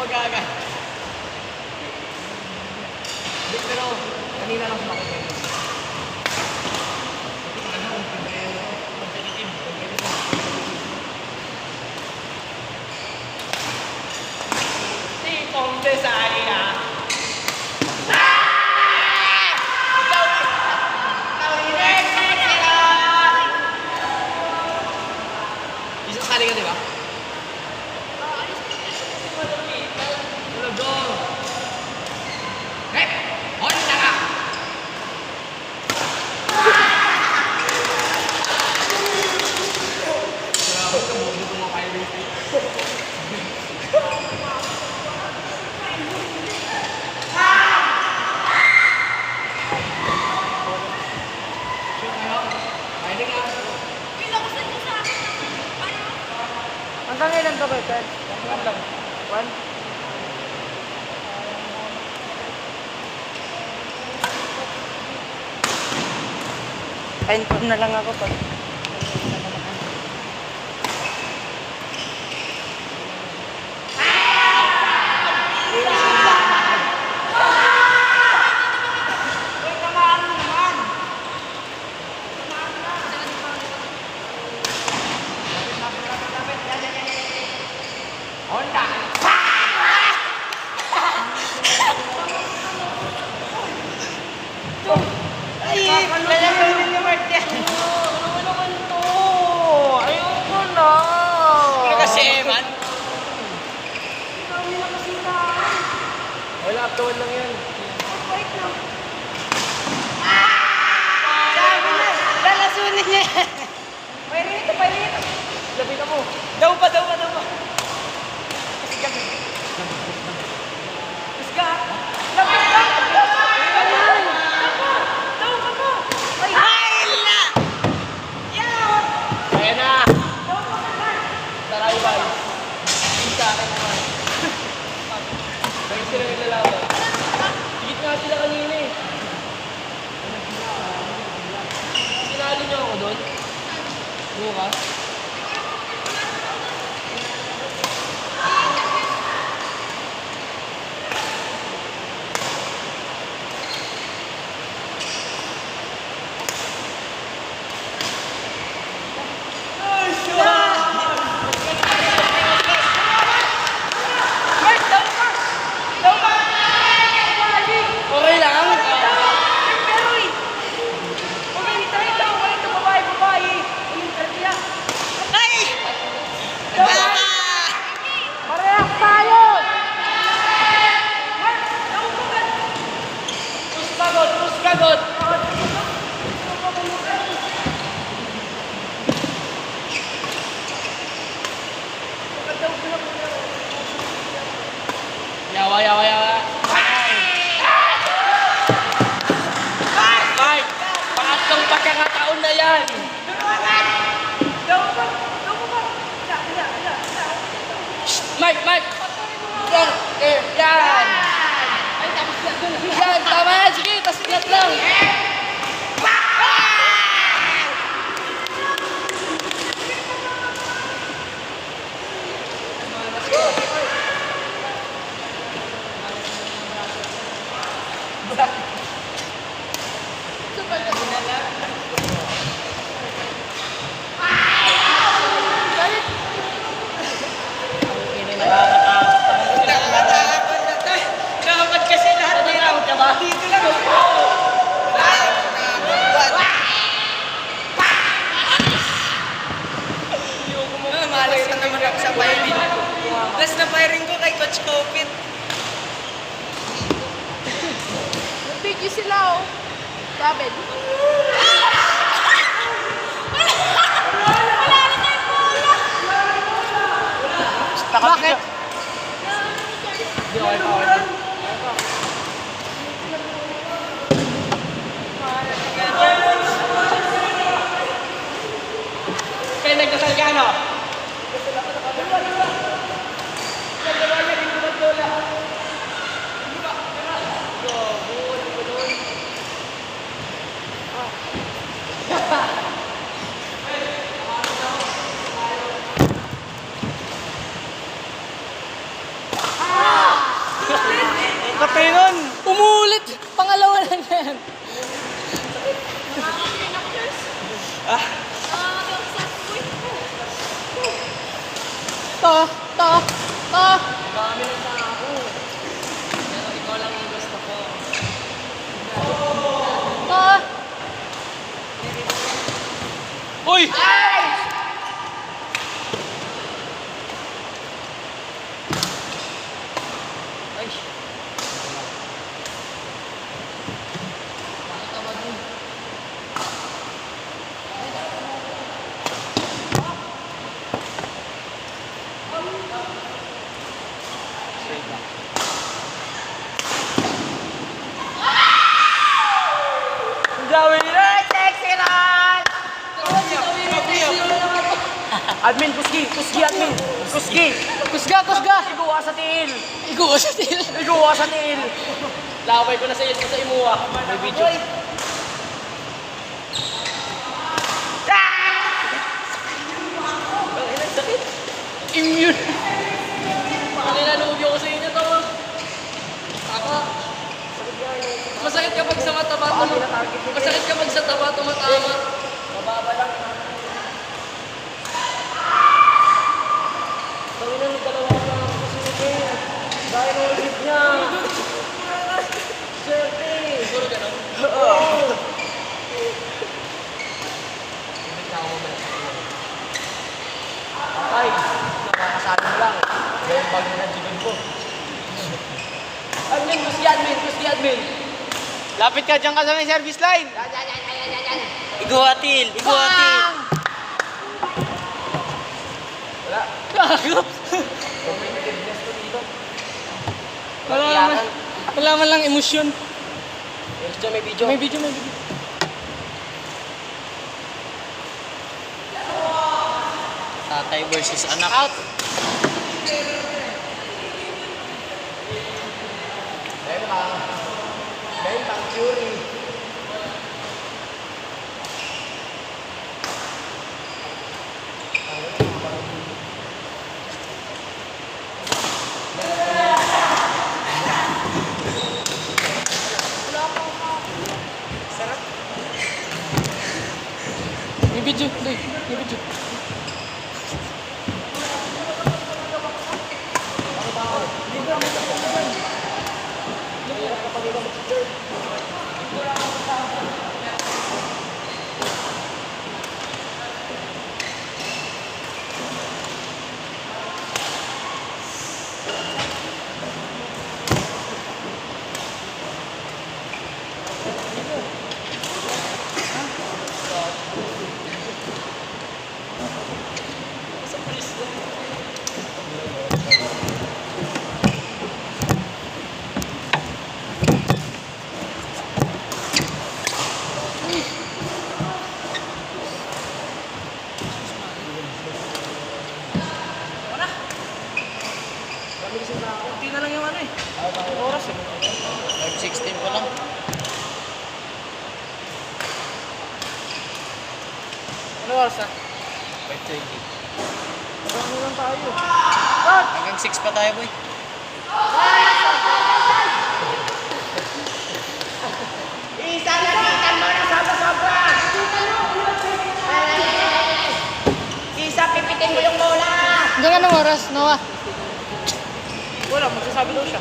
mag-aagad. Pero, kanina lang sumakit kayo. Si Pombe saya. Isasali ka, di ba? Hanggang ilan to, Betel? Hanggang lang. 1? Kain po na lang ako pag... Honda! Ay! Lalalunin ni Mart yan! Ano naman to? Ayoko na! Ano kasi, man? Wala, up to 1 lang yan. Sabi na! Lalasunin niya! May rito, may rito! Labi ka mo. Daw pa! Kasi gabi. Isga! Ayan na! Taray ba? Sa akin naman. Bakit sila naglalaban? Higit nga sila kanina eh. Sinali niyo ako doon? Bukas? Okay lang? Parehas tayo! Pusgagot! Yawa. Mike! Pangatlong pagkakataon na yan! Mike! Yan! Yan! Yan! Tama yan! Sige! Pasigat lang! Nakakapad kasi lahat dito. Dito lang. Malas ka naman ako sa firing. Last na firing ko kay Coach Kopit. Nag-video sila oh. Sabi. Bakit? Hindi, okay pa. Kaya nagdasal ka, ano? kayo nun. Umulit! Pangalawa na yan. To, to, to. Ikaw lang yung gusto ko. To. Uy! Ay! Gawin nila! Sexy lang! Admin, kuski! Kuski, admin! Kuski! Kusga, kusga. Iguwa sa tiil! Iguwa sa til. Iguwa sa tiil! Laway ko na sa iyo sa imuha. May video. Immune. Nilalugyo ko sa inyo to. Ako. Masakit kapag sa mataba Masakit kapag sa taba tumatama. Mababa lang. Tawin na ng dalawa lang ako kasi nito. Dahil ng ulit niya. Swerte. Siguro gano'n? Oo. Ay, nakakasali mo lang. Dahil bago na jibin ko. Admin, kuski admin, kuski admin. Lapit ka dyan ka sa may service line. Iguatil! Iguatil! Wala. Gago. Wala man lang emosyon. May video. May video, may video. Tatay versus anak. Out. Ben Bang Fury. May video, Doy. May video. Kunti na lang yung ano eh. Oras eh. 5:16 pa lang. Ano oras na? 5:30. Marami lang tayo. Hanggang 6 pa tayo, boy. Isa-lagitan mo na sobra-sobra! Isa, pipitin mo yung bola! Hanggang anong oras, Noah? Wala, magsasabi daw siya.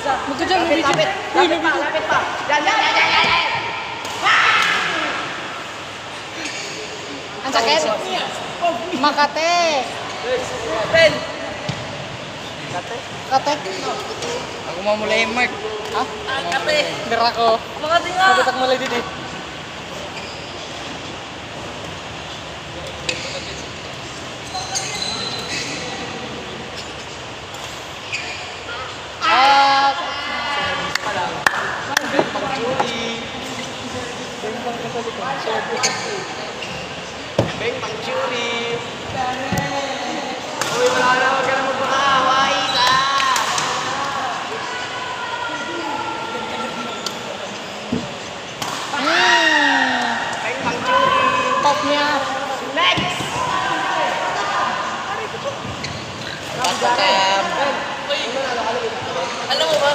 Magka dyan, may video. Lapit, Uy, may lapit pa, video. lapit pa! Yan, yan, yan, yan, yan, yan! Ang sakit. Makate. Ben! Kate. Ako mamula yung mark. Ha? Kape! Dira ko. Mga tinga! Mabitak mo lang dito. Ah, Beng Bang Churi! Uy, wala na, huwag ka na magpakawa, isa! Beng Bang Churi! top niya. Next! Patakam. Alam mo ba?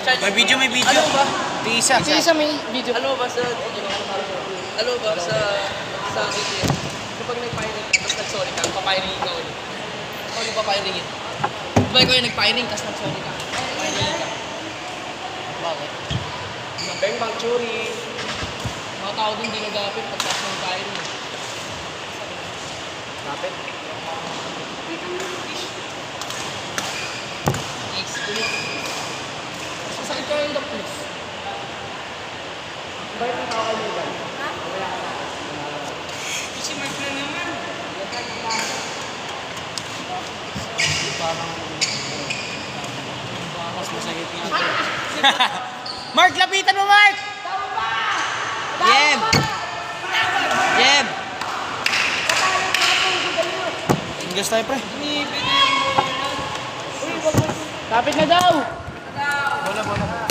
Charge. May video, may video. Ano ba? Di isa. may video. Alam mo ba sa alam mo ba sa video kapag nag-firing ka tapos nag-sorry ka, papiring ka ulit. Ikaw yung papiringin. Diba ikaw yung nag-firing tapos nag-sorry ka, papiringin ka. Bakit? Bang bang churi. Mga tao din di nagapit pagkatapos ng firing. Kapit. Experience. Sasakit ka yung doctors. Bakit ang tao kayo ba? Si Mark na naman. Mas masakit nga. Mark, lapitan mo, Mark! Yeb! Yeb! Ingles tayo, pre. Binibigay mo na. Kapit na daw!